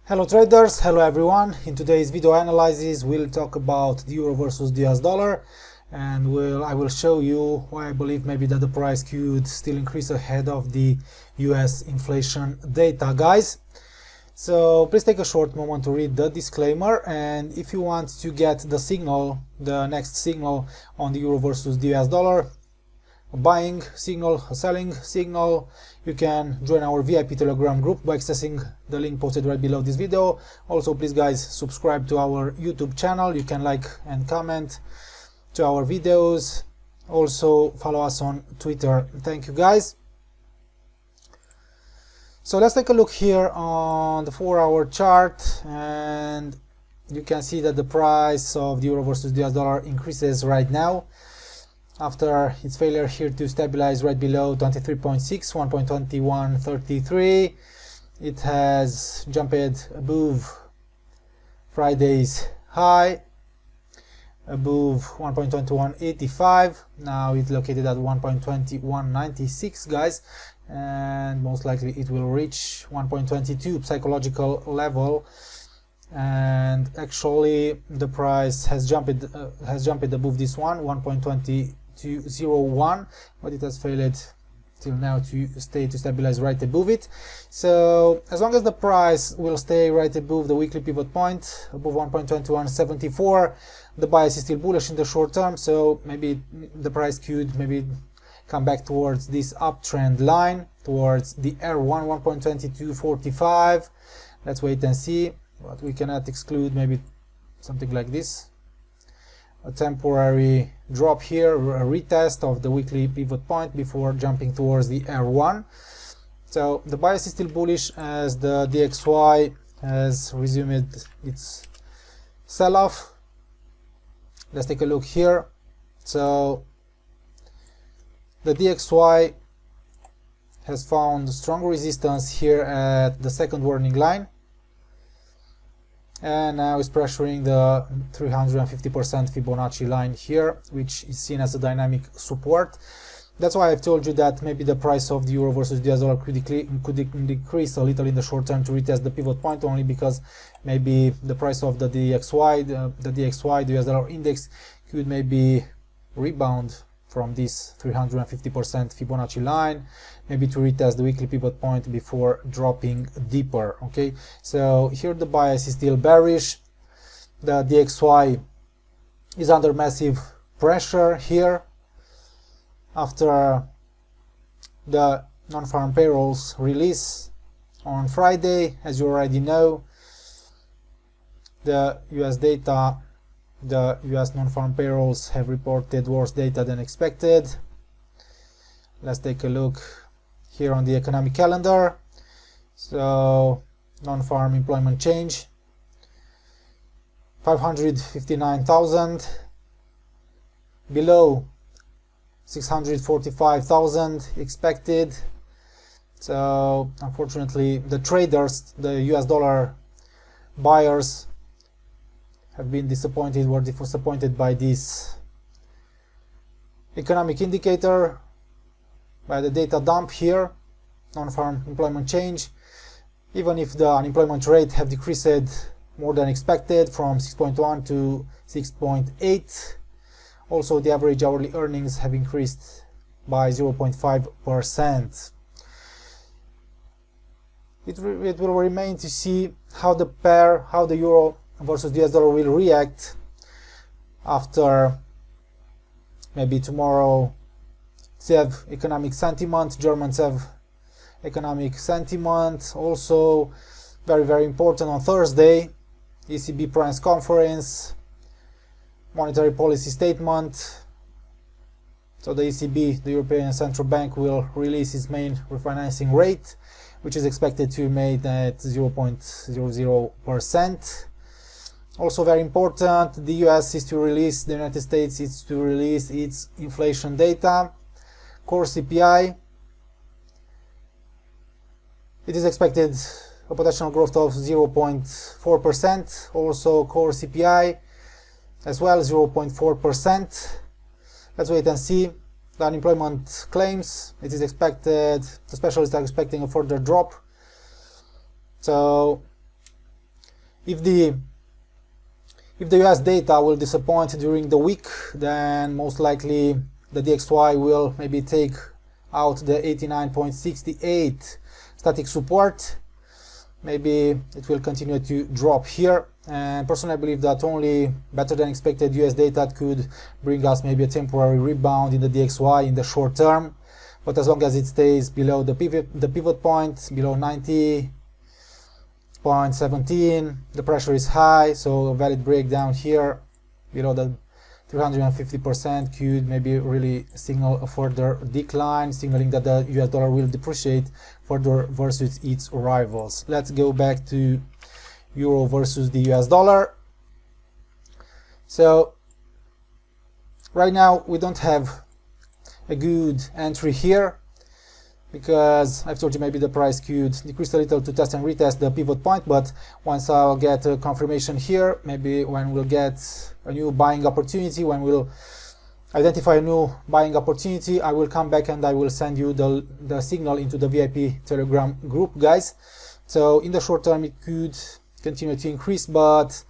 Hello traders, hello everyone. In today's video analysis we'll talk about the euro versus the US dollar, and I will show you why I believe maybe that the price could still increase ahead of the US inflation data, guys. So please take a short moment to read the disclaimer, and if you want to get the signal, the next signal on the euro versus the US dollar, a buying signal, a selling signal, you can join our VIP Telegram group by accessing the link posted right below this video. Also, please guys, subscribe to our YouTube channel. You can like and comment to our videos. Also follow us on Twitter. Thank you guys. So let's take a look here on the 4-hour chart, and you can see that the price of the euro versus the US dollar increases right now after its failure here to stabilize right below 23.6, 1.2133. It has jumped above Friday's high, above 1.2185. Now it's located at 1.2196, guys, and most likely it will reach 1.22 psychological level. And actually the price has jumped above this one, 1.2201, but it has failed till now to stabilize right above it. So as long as the price will stay right above the weekly pivot point, above 1.2174, the bias is still bullish in the short term. So maybe the price could maybe come back towards this uptrend line, towards the R1 1.2245. Let's wait and see, but we cannot exclude maybe something like this, a temporary drop here, a retest of the weekly pivot point before jumping towards the R1. So the bias is still bullish as the DXY has resumed its sell-off. Let's take a look here. So the DXY has found strong resistance here at the second warning line, and now is pressuring the 350% Fibonacci line here, which is seen as a dynamic support. That's why I've told you that maybe the price of the euro versus the US dollar could decrease a little in the short term to retest the pivot point, only because maybe the price of the DXY, the US dollar index, could maybe rebound from this 350% Fibonacci line, maybe to retest the weekly pivot point before dropping deeper. Okay, so here the bias is still bearish. The DXY is under massive pressure here after the non-farm payrolls release on Friday. As you already know, the US data, the US non-farm payrolls have reported worse data than expected. Let's take a look here on the economic calendar. So non-farm employment change, 559,000, below 645,000 expected. So unfortunately the traders, the US dollar buyers, have been disappointed by this economic indicator, by the data dump here, non-farm employment change. Even if the unemployment rate have decreased more than expected from 6.1 to 6.8, also the average hourly earnings have increased by 0.5%. It will remain to see how the euro versus the US dollar will react after maybe tomorrow. Have economic sentiment, Germans have economic sentiment. Also very important on Thursday, ECB press conference, monetary policy statement. So the ECB, the European Central Bank, will release its main refinancing rate, which is expected to be made at 0.00%. Also very important, the United States is to release its inflation data, core CPI. It is expected a potential growth of 0.4%, also core CPI as well 0.4%. Let's wait and see. The unemployment claims, it is expected, the specialists are expecting a further drop. So If the US data will disappoint during the week, then most likely the DXY will maybe take out the 89.68 static support. Maybe it will continue to drop here, and personally I believe that only better than expected US data could bring us maybe a temporary rebound in the DXY in the short term. But as long as it stays below the pivot point, below 90.17, the pressure is high, so a valid breakdown here below the 350% could maybe really signal a further decline, signaling that the US dollar will depreciate further versus its rivals. Let's go back to euro versus the US dollar. So right now we don't have a good entry here, because I've told you maybe the price could decrease a little to test and retest the pivot point, but once I'll get a confirmation here, maybe when we'll get a new buying opportunity, when we'll identify a new buying opportunity, I will come back and I will send you the signal into the VIP Telegram group, guys. So in the short term it could continue to increase, but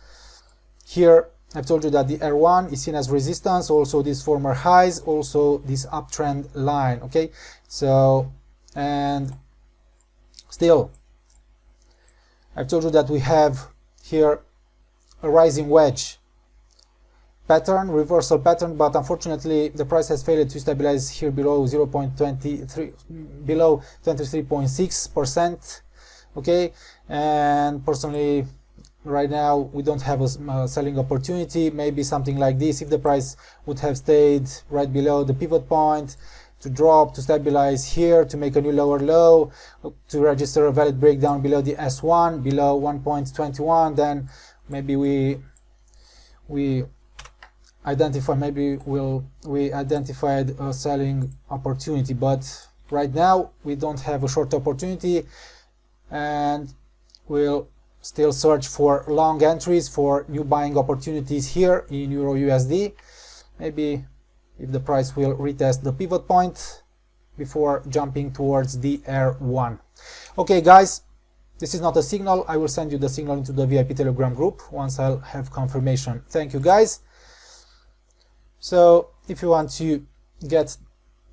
here I've told you that the R1 is seen as resistance, also these former highs, also this uptrend line, okay? So, and still I've told you that we have here a rising wedge pattern, reversal pattern, but unfortunately the price has failed to stabilize here below 0.23, below 23.6%, okay? And personally right now we don't have a selling opportunity. Maybe something like this, if the price would have stayed right below the pivot point, to drop, to stabilize here, to make a new lower low, to register a valid breakdown below the S1, below 1.21, then maybe we identified a selling opportunity. But right now we don't have a short opportunity, and we'll still search for long entries, for new buying opportunities here in Euro USD, maybe if the price will retest the pivot point before jumping towards the R1. Okay guys, this is not a signal. I will send you the signal into the VIP Telegram group once I'll have confirmation. Thank you guys. So if you want to get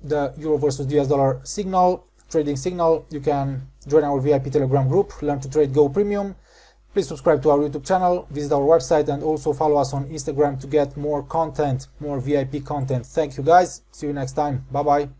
the euro versus US dollar signal, trading signal, you can join our VIP Telegram group, Learn to Trade Go Premium. Please subscribe to our YouTube channel, visit our website, and also follow us on Instagram to get more content, more VIP content. Thank you guys. See you next time. Bye bye.